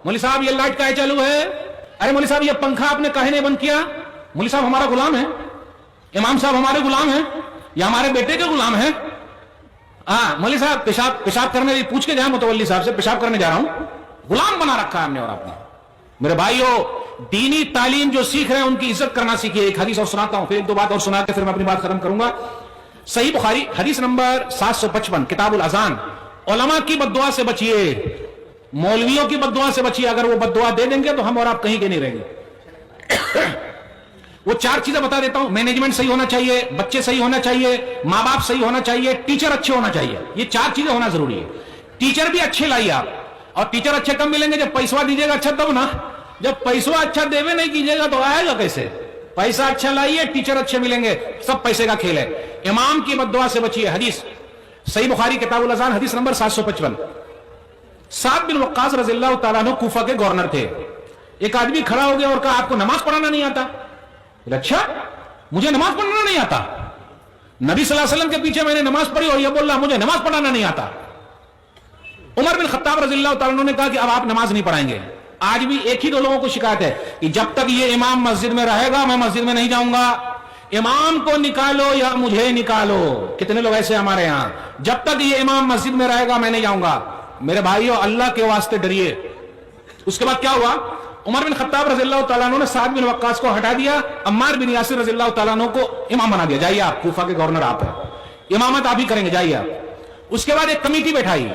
मौलवी साहब ये लाइट काहे चालू है, अरे मौलवी साहब ये पंखा आपने काहे नहीं बंद किया, मौलवी साहब हमारा गुलाम है, इमाम साहब हमारे गुलाम है या हमारे बेटे के गुलाम है। हाँ मौलवी साहब पेशाब करने पूछ के जाए मुतवल्ली साहब से, पेशाब करने जा रहा हूं, गुलाम बना रखा है हमने और आपने। मेरे भाइयों, दीनी तालीम जो सीख रहे हैं उनकी इज्जत करना सीखिए। एक हदीस और सुनाता हूं, फिर एक दो बात और सुना के फिर मैं अपनी बात खत्म करूंगा। सही बुखारी हदीस नंबर 755 किताबुल अजान। उलमा की बद्दुआ से बचिए, मौलवियों की बद्दुआ से बचिए। अगर वो बद्दुआ दे देंगे तो हम और आप कहीं के नहीं रहेंगे। वो 4 चीजें बता देता हूं। मैनेजमेंट सही होना चाहिए, बच्चे सही होना चाहिए, माँ बाप सही होना चाहिए, टीचर अच्छे होना चाहिए। ये 4 चीजें होना जरूरी है। टीचर भी अच्छे लाइए आप, और टीचर अच्छे कब मिलेंगे, जब पैसा दीजिएगा अच्छा तब ना। जब पैसा अच्छा देवे नहीं कीजिएगा तो आएगा कैसे। पैसा अच्छा लाइए, टीचर अच्छे मिलेंगे, सब पैसे का खेल है। इमाम की बद्दुआ से बचिए। हदीस सही बुखारी किताबुल अज़ान हदीस नंबर 755। साद बिन वक्कास रज़ियल्लाहु ताला अन्हु कूफा के गवर्नर थे। एक आदमी खड़ा हो गया और कहा आपको नमाज पढ़ाना नहीं आता। अच्छा, मुझे नमाज पढ़ना नहीं आता, नबी सल्लल्लाहु अलैहि वसल्लम के पीछे मैंने नमाज पढ़ी और यह बोल रहा मुझे नमाज पढ़ाना नहीं आता। उमर बिन खत्ताब रज़ियल्लाहु ताला अन्हु ने कहा कि अब आप नमाज नहीं पढ़ाएंगे। आज भी एक ही 2 लोगों को शिकायत है कि जब तक ये इमाम मस्जिद में रहेगा मैं मस्जिद में नहीं जाऊंगा। इमाम को निकालो या मुझे निकालो। कितने लोग ऐसे हमारे यहां, जब तक ये इमाम मस्जिद में रहेगा मैं नहीं जाऊंगा। मेरे भाइयों, अल्लाह के वास्ते डरिए। उसके बाद क्या हुआ, उमर बिन खत्ताब रज़ियल्लाहु ताला अन्हु ने साद बिन वक्कास को हटा दिया, अम्मार बिन यासिर रज़ियल्लाहु ताला अन्हु को इमाम बना दिया। जाइए आप, कूफा के गवर्नर आप हैं, इमामत आप ही करेंगे, जाइए आप। उसके बाद एक कमेटी बैठाई।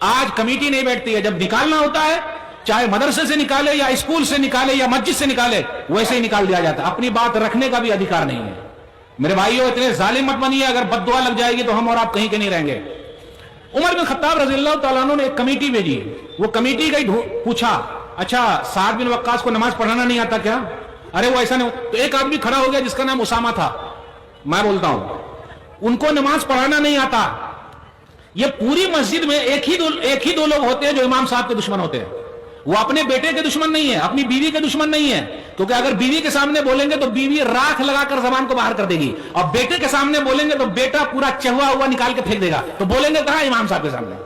आज कमेटी नहीं बैठती है, जब निकालना होता है चाहे मदरसे से निकाले या स्कूल से निकाले या मस्जिद से निकाले, वैसे ही निकाल दिया जाता है। अपनी बात रखने का भी अधिकार नहीं है। मेरे भाइयों, इतने जालिम मत बनिए, अगर बद्दुआ लग जाएगी तो हम और आप कहीं के नहीं रहेंगे। उमर बिन खत्ताब रज़ियल्लाहु ताला अन्हु ने एक कमेटी भेजी। वो कमेटी गई, पूछा अच्छा साद बिन वक्कास को नमाज पढ़ाना नहीं आता क्या? अरे वो ऐसा नहीं। तो एक आदमी खड़ा हो गया जिसका नाम उसामा था, मैं बोलता हूं, उनको नमाज पढ़ाना नहीं आता। ये पूरी मस्जिद में एक ही दो लोग होते हैं जो इमाम साहब के दुश्मन होते हैं। वो अपने बेटे के दुश्मन नहीं है, अपनी बीवी के दुश्मन नहीं है, क्योंकि अगर बीवी के सामने बोलेंगे तो बीवी राख लगाकर जबान को बाहर कर देगी, और बेटे के सामने बोलेंगे तो बेटा पूरा चहुआ हुआ निकाल के फेंक देगा। तो बोलेंगे कहां? इमाम साहब के सामने।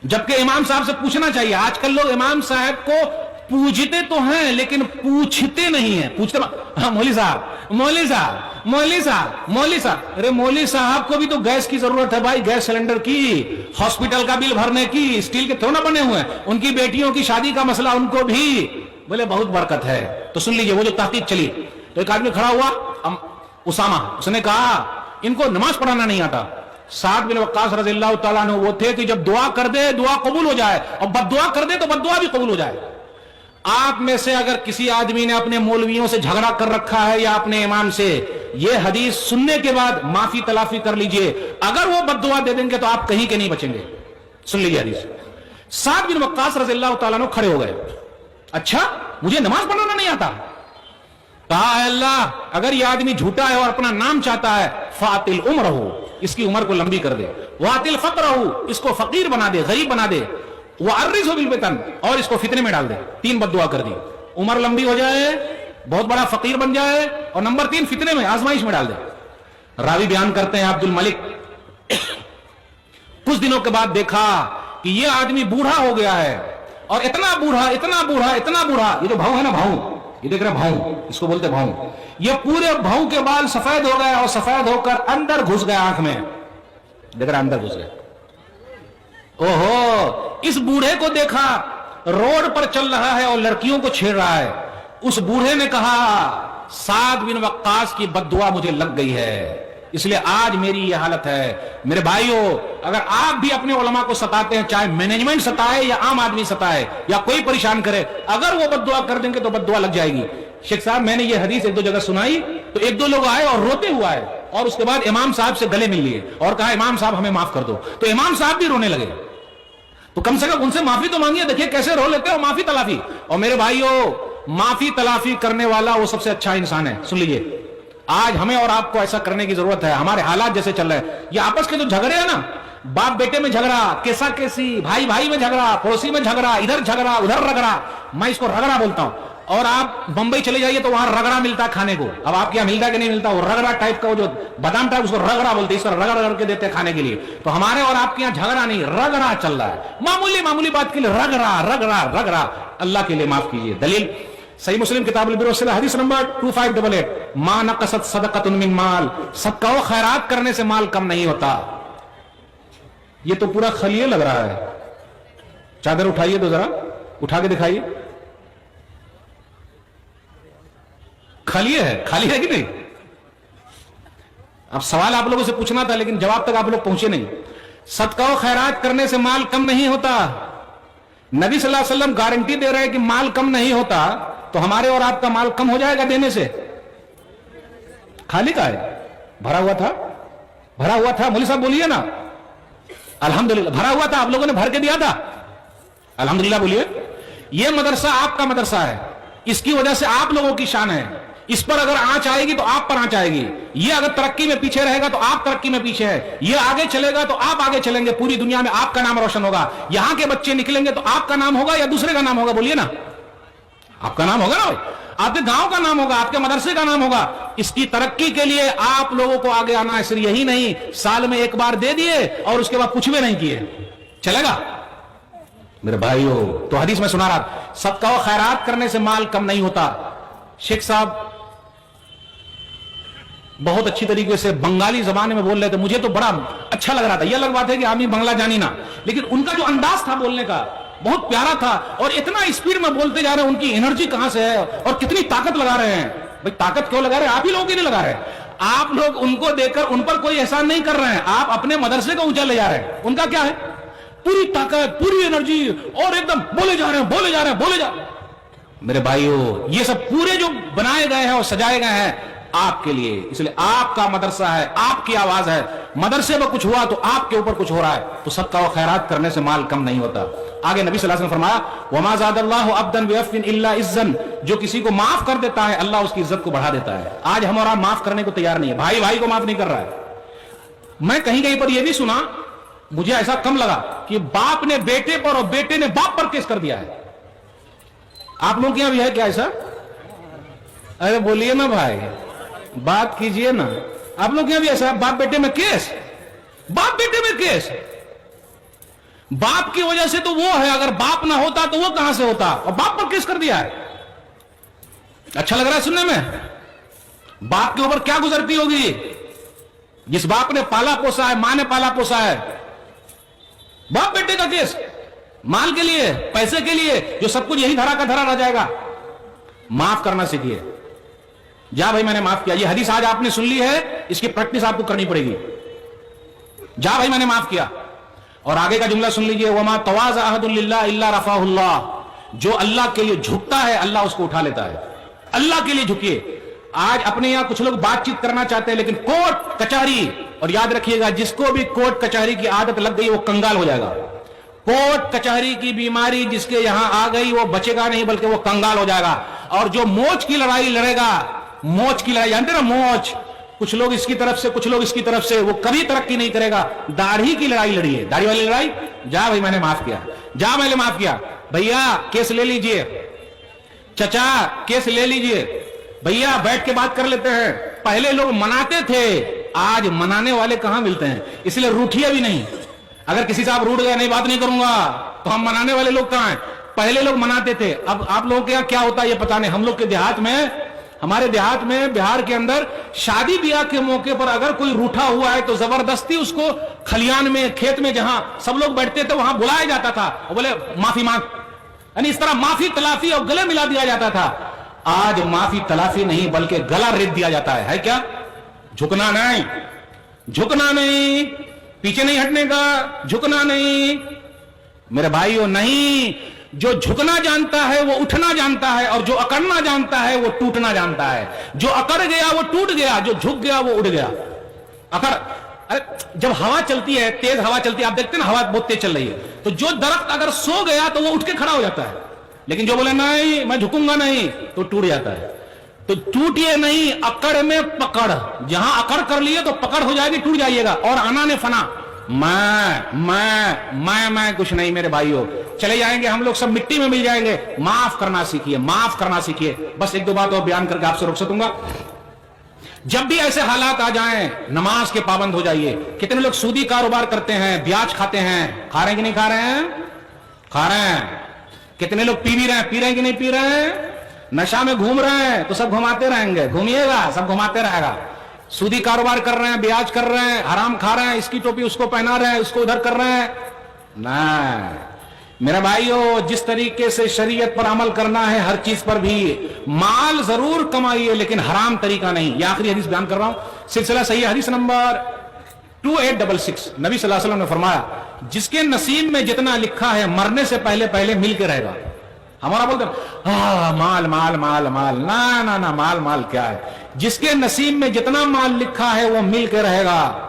जबकि इमाम साहब से पूछना चाहिए। आजकल लोग इमाम साहब को पूछते तो हैं लेकिन पूछते नहीं है। पूछते हाँ, मौलवी साहब, मौलवी साहब, मौलवी साहब, मौलवी साहब। अरे मौलवी साहब को भी तो गैस की जरूरत है भाई, गैस सिलेंडर की, हॉस्पिटल का बिल भरने की, स्टील के थोड़ा बने हुए हैं, उनकी बेटियों की शादी का मसला, उनको भी बोले बहुत बरकत है। तो सुन लीजिए, वो जो तहकीक चली, तो एक आदमी खड़ा हुआ, उसामा, उसने कहा इनको नमाज पढ़ाना नहीं आता। साद बिन वक्कास रज़ियल्लाहु ताला अन्हु वो थे कि जब दुआ कर दे दुआ कबूल हो जाए, और बद्दुआ कर दे तो बद्दुआ भी कबूल हो जाए। आप में से अगर किसी आदमी ने अपने मौलवियों से झगड़ा कर रखा है या अपने इमाम से, यह हदीस सुनने के बाद माफी तलाफी कर लीजिए। अगर वो बद्दुआ दे देंगे तो आप कहीं के नहीं बचेंगे। सुन लीजिए हदीस। साद बिन वक्कास रज़ियल्लाहु ताला अन्हु खड़े हो गए। अच्छा, मुझे नमाज पढ़ाना नहीं आता। कहा अल्लाह, अगर यह आदमी झूठा है और अपना नाम चाहता है, फातिल उम्र हो, इसकी उम्र को लंबी कर दे, वातिल फक्र हो, इसको फकीर बना दे, गरीब बना दे, वअर्रिज़हु बिल फितन, और इसको फितने में डाल दे। 3 बद्दुआ कर दी। उम्र लंबी हो जाए, बहुत बड़ा फकीर बन जाए, और नंबर 3 फितने में, आजमाइश में डाल दे। रावी बयान करते हैं अब्दुल मलिक, कुछ दिनों के बाद देखा कि यह आदमी बूढ़ा हो गया है, और इतना बूढ़ा, इतना बूढ़ा, इतना बूढ़ा, ये जो भाऊ है ना, भाऊ, ये देख रहे भाऊ, इसको बोलते भाऊ, ये पूरे भाऊ के बाल सफेद हो गए और सफेद होकर अंदर घुस गए, आंख में देख रहे अंदर घुस गए। ओहो, इस बूढ़े को देखा रोड पर चल रहा है और लड़कियों को छेड़ रहा है। उस बूढ़े ने कहा साद बिन वक्कास की बद्दुआ मुझे लग गई है, इसलिए आज मेरी ये हालत है। मेरे भाइयों, अगर आप भी अपने उलमा को सताते हैं, चाहे मैनेजमेंट सताए या आम आदमी सताए या कोई परेशान करे, अगर वो बद्दुआ कर देंगे तो बद्दुआ लग जाएगी। शेख साहब, मैंने ये हदीस 1-2 जगह सुनाई तो 1-2 लोग आए और रोते हुए आए, और उसके बाद इमाम साहब से गले मिल लिए और कहा इमाम साहब हमें माफ कर दो। तो इमाम साहब भी रोने लगे। तो कम से कम उनसे माफी तो मांगिए, देखिए कैसे रो लेते हो, माफी तलाफी। और मेरे भाइयों, माफी तलाफी करने वाला वो सबसे अच्छा इंसान है। सुन लीजिए, आज हमें और आपको ऐसा करने की जरूरत है। हमारे हालात जैसे चल रहे हैं, ये आपस के जो झगड़े हैं ना, बाप बेटे में झगड़ा, केसा केसी, भाई भाई में झगड़ा, पड़ोसी में झगड़ा, इधर झगड़ा उधर रगड़ा, मैं इसको रगड़ा बोलता हूं। اور آپ بمبئی چلے جائیے تو وہاں رگڑا ملتا ہے کھانے کو. اب آپ کے یہاں ملتا کہ نہیں ملتا؟ وہ رگڑا ٹائپ کا, وہ جو بادام ٹائپ, اس کو رگڑا بولتے ہیں, اس طرح رگڑ رگڑ کے دیتے ہیں کھانے کے لیے. تو ہمارے اور آپ کے یہاں جھگڑا نہیں, رگڑا چل رہا ہے, معمولی معمولی بات کے لیے رگڑا رگڑا رگڑا. اللہ کے لیے معاف کیجیے. دلیل صحیح مسلم کتاب البر والصلہ حدیث نمبر 2588, ما نقصت صدقۃ من مال, صدقہ و خیرات کرنے سے مال کم نہیں ہوتا. یہ تو پورا خلیے لگ رہا ہے. چادر اٹھائیے تو ذرا, اٹھا کے دکھائیے. خلیے ہے, خالی ہے کہ نہیں؟ اب سوال آپ لوگوں سے پوچھنا تھا لیکن جواب تک آپ لوگ پہنچے نہیں. صدقہ و خیرات کرنے سے مال کم نہیں ہوتا. نبی صلی اللہ علیہ وسلم گارنٹی دے رہے ہیں کہ مال کم نہیں ہوتا, تو ہمارے اور آپ کا مال کم ہو جائے گا دینے سے؟ خالی کا ہے, بھرا ہوا تھا, بھرا ہوا تھا. مولوی صاحب بولیے نا الحمدللہ. بھرا ہوا تھا, آپ لوگوں نے بھر کے دیا تھا الحمدللہ. بولیے. یہ مدرسہ آپ کا مدرسہ ہے, اس کی وجہ سے آپ لوگوں کی شان ہے. اس پر اگر آنچ آئے گی تو آپ پر آنچ آئے گی. یہ اگر ترقی میں پیچھے رہے گا تو آپ ترقی میں پیچھے ہے. یہ آگے چلے گا تو آپ آگے چلیں گے. پوری دنیا میں آپ کا نام روشن ہوگا. یہاں کے بچے نکلیں گے تو آپ کا نام ہوگا یا دوسرے کا نام ہوگا؟ بولیے نا. آپ کا نام ہوگا نا, آپ کے گاؤں کا نام ہوگا, آپ کے مدرسے کا نام ہوگا. اس کی ترقی کے لیے آپ لوگوں کو آگے آنا ہے. صرف یہی نہیں, سال میں ایک بار دے دیے اور اس کے بعد کچھ بھی نہیں کیے, چلے گا میرے بھائیو؟ تو حدیث میں سنا رہا, صدقہ و خیرات کرنے سے مال کم نہیں ہوتا. شیخ صاحب بہت اچھی طریقے سے بنگالی زبان میں بول رہے تھے, مجھے تو بڑا اچھا لگ رہا تھا. یہ الگ بات ہے کہ آدمی بنگلہ جانی نا, لیکن ان کا جو انداز تھا بولنے کا بہت پیارا تھا. اور اتنا اسپیڈ میں بولتے جا رہے ہیں, ان کی انرجی کہاں سے ہے اور کتنی طاقت لگا رہے ہیں. بھائی طاقت کیوں لگا رہے ہیں؟ آپ ہی لوگوں کے لیے لگا رہے ہیں. آپ لوگ ان کو دیکھ کر ان پر کوئی احسان نہیں کر رہے ہیں, آپ اپنے مدرسے کو اونچا لے جا رہے ہیں. ان کا کیا ہے؟ پوری طاقت, پوری انرجی, اور ایک دم بولے جا رہے ہیں, بولے جا رہے ہیں, بولے جا رہے ہیں. میرے بھائیو, یہ سب پورے جو بنائے گئے ہیں اور سجائے گئے ہیں آپ کے لیے. اس لیے آپ کا مدرسہ ہے, آپ کی آواز ہے. مدرسے میں کچھ ہوا تو آپ کے اوپر کچھ ہو رہا ہے. تو صدقہ و خیرات کرنے سے مال کم نہیں ہوتا. آگے نبی صلی اللہ علیہ وسلم فرمایا, وما زاد اللہ عبدا بعفو الا عزا, جو کسی کو معاف کر دیتا ہے اللہ اس کی عزت کو بڑھا دیتا ہے. آج ہم اور آپ معاف کرنے کو تیار نہیں ہے. بھائی بھائی کو معاف نہیں کر رہا ہے. میں کہیں کہیں پر یہ بھی سنا, مجھے ایسا کم لگا کہ باپ نے بیٹے پر اور بیٹے نے باپ پر کیس کر دیا ہے. آپ لوگوں کے یہاں بھی ہے کیا ایسا؟ ارے بولیے نا بھائی, بات کیجئے نا. آپ لوگ یہاں بھی ایسا, باپ بیٹے میں کیس, باپ بیٹے میں کیس. باپ کی وجہ سے تو وہ ہے, اگر باپ نہ ہوتا تو وہ کہاں سے ہوتا, اور باپ پر کیس کر دیا ہے. اچھا لگ رہا ہے سننے میں؟ باپ کے اوپر کیا گزرتی ہوگی جس باپ نے پالا پوسا ہے, ماں نے پالا پوسا ہے. باپ بیٹے کا کیس, مال کے لیے, پیسے کے لیے, جو سب کچھ یہی دھرا کا دھرا رہ جائے گا. معاف کرنا سیکھیے. جا بھائی میں نے معاف کیا, یہ حدیث آج آپ نے سن لی ہے, اس کی پریکٹس آپ کو کرنی پڑے گی. جا بھائی میں نے معاف کیا. اور آگے کا جملہ سن لیجئے, وما تواضع احد للہ الا رفعہ اللہ, جو اللہ کے لیے جھکتا ہے اللہ اس کو اٹھا لیتا ہے. اللہ کے لیے جھکیے. آج اپنے یہاں کچھ لوگ بات چیت کرنا چاہتے ہیں لیکن کوٹ کچہری, اور یاد رکھیے گا جس کو بھی کوٹ کچہری کی عادت لگ گئی وہ کنگال ہو جائے گا. کوٹ کچہری کی بیماری جس کے یہاں آ گئی وہ بچے گا نہیں بلکہ وہ کنگال ہو جائے گا. اور جو موچ کی لڑائی لڑے گا, موچ کی لڑائی جانتے نا, موچ, کچھ لوگ اس کی طرف سے کچھ لوگ اس کی طرف سے, وہ کبھی ترقی نہیں کرے گا. داڑھی کی لڑائی لڑیے, داڑھی والی لڑائی. جا بھائی میں نے معاف کیا, جا میں نے معاف کیا. بھیا کیس لے لیجئے, چچا کیس لے لیجئے, بھیا بیٹھ کے بات کر لیتے ہیں. پہلے لوگ مناتے تھے, آج منانے والے کہاں ملتے ہیں, اس لیے روٹھیے بھی نہیں. اگر کسی سے آپ روٹ گئے, نہیں بات نہیں کروں گا, تو ہم منانے والے لوگ کہاں ہیں؟ پہلے لوگ مناتے تھے. اب آپ لوگوں کے یہاں کیا ہوتا ہے یہ پتا نہیں. ہم لوگ کے دیہات میں, ہمارے دیہات میں بہار کے اندر شادی بیاہ کے موقع پر اگر کوئی روٹھا ہوا ہے تو زبردستی اس کو کھلیان میں, کھیت میں جہاں سب لوگ بیٹھتے تھے وہاں بلایا جاتا تھا, اور بولے معافی مانگ, یعنی اس طرح معافی تلافی اور گلے ملا دیا جاتا تھا. آج معافی تلافی نہیں بلکہ گلا ریت دیا جاتا ہے. کیا جھکنا نہیں, جھکنا نہیں, پیچھے نہیں ہٹنے کا, جھکنا نہیں. میرے بھائیو نہیں, جو جھکنا جانتا ہے وہ اٹھنا جانتا ہے, اور جو اکڑنا جانتا ہے وہ ٹوٹنا جانتا ہے. جو اکڑ گیا وہ ٹوٹ گیا, جو جھک گیا وہ اڑ گیا. اکڑ, جب ہوا چلتی ہے, تیز ہوا چلتی ہے, آپ دیکھتے ہیں نا ہوا بہت تیز چل رہی ہے, تو جو درخت اگر سو گیا تو وہ اٹھ کے کھڑا ہو جاتا ہے. لیکن جو بولے نہیں میں جھکوں گا نہیں, تو ٹوٹ جاتا ہے. تو ٹوٹیے نہیں, اکڑ میں پکڑ. جہاں اکڑ کر لیے تو پکڑ ہو جائے گی, ٹوٹ جائیے گا. اور آنا نے فنا, मैं कुछ नहीं मेरे भाइयों, चले जाएंगे हम लोग, सब मिट्टी में मिल जाएंगे। माफ करना सीखिए, माफ करना सीखिए। बस एक दो बात और बयान करके आपसे रुक सकूंगा। जब भी ऐसे हालात आ जाएं, नमाज के पाबंद हो जाइए। कितने लोग सूदी कारोबार करते हैं, ब्याज खाते हैं, खा रहे हैं कि नहीं खा रहे हैं? खा रहे हैं। कितने लोग पी भी रहे हैं, पी रहे हैं कि नहीं पी रहे हैं? नशा में घूम रहे हैं तो सब घुमाते रहेंगे, घूमिएगा, सब घुमाते रहेगा। सूदी कारोबार कर रहे हैं, ब्याज कर रहे हैं, हराम खा रहे हैं, इसकी टोपी उसको पहना रहे हैं, उसको उधर कर रहे हैं ना। मेरे भाइयों, जिस तरीके से शरीयत पर अमल करना है, हर चीज पर भी माल जरूर कमाइए, लेकिन हराम तरीका नहीं। ये आखिरी हदीस बयान कर रहा हूं, सिलसिला सही हदीस नंबर 2866। नबी सल्लल्लाहु अलैहि वसल्लम ने फरमाया, जिसके नसीब में जितना लिखा है, मरने से पहले पहले मिल के रहेगा। हमारा बोलते माल माल माल माल, ना ना ना, माल माल क्या है? जिसके नसीब में जितना माल लिखा है वो मिल के रहेगा।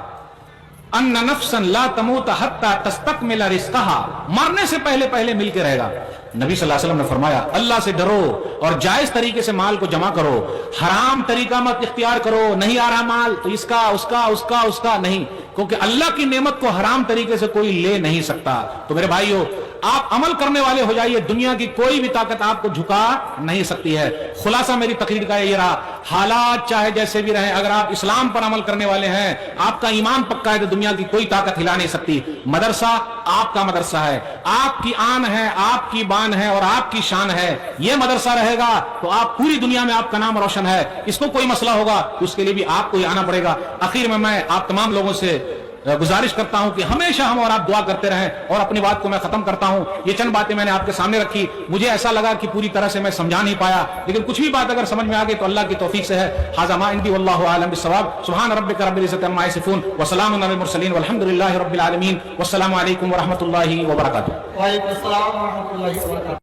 अन्ना नफ्सन ला तमूत हत्ता तस्तकमिल रिज़्क़हा, मरने से पहले पहले मिल के रहेगा। नबी सल्लल्लाहु अलैहि वसल्लम ने फरमाया, अल्लाह से डरो और जायज तरीके से माल को जमा करो, हराम तरीका मत इख्तियार करो। नहीं आ रहा माल तो इसका उसका उसका उसका नहीं, क्योंकि अल्लाह की नेमत को हराम तरीके से कोई ले नहीं सकता। तो मेरे भाइयों, आप अमल करने वाले हो जाइए, दुनिया की कोई भी ताकत आपको झुका नहीं सकती है। खुलासा मेरी तकरीर का ये रहा, हालात चाहे जैसे भी रहे, अगर आप इस्लाम पर अमल करने वाले हैं, आपका ईमान पक्का है, तो दुनिया की कोई ताकत हिला नहीं सकती। मदरसा आपका मदरसा है, आपकी आन है, आपकी बान है और आपकी शान है। यह मदरसा रहेगा तो आप पूरी दुनिया में आपका नाम रोशन है। इसको कोई मसला होगा तो उसके लिए भी आपको ही आना पड़ेगा। आखिर में मैं आप तमाम लोगों से गुजारिश करता हूं कि हमेशा हम और आप दुआ करते रहें। और अपनी बात को मैं खत्म करता हूं। ये चंद बातें मैंने आपके सामने रखी, मुझे ऐसा लगा कि पूरी तरह से मैं समझा नहीं पाया, लेकिन कुछ भी बात अगर समझ में आ गई तो अल्लाह की तौफीक से है। हाज़ा मा इंदी वल्लाहु आलम बिस्सवाब। सुब्हान रब्बिका रब्बिल इज़्ज़ति अम्मा यसिफून व सलामुन अलल मुरसलीन वल्हम्दुलिल्लाहि रब्बिल आलमीन। वस्सलामु अलैकुम व रहमतुल्लाहि व बरकातुहू। वालेकुम अस्सलाम व रहमतुल्लाहि व बरकातुहू।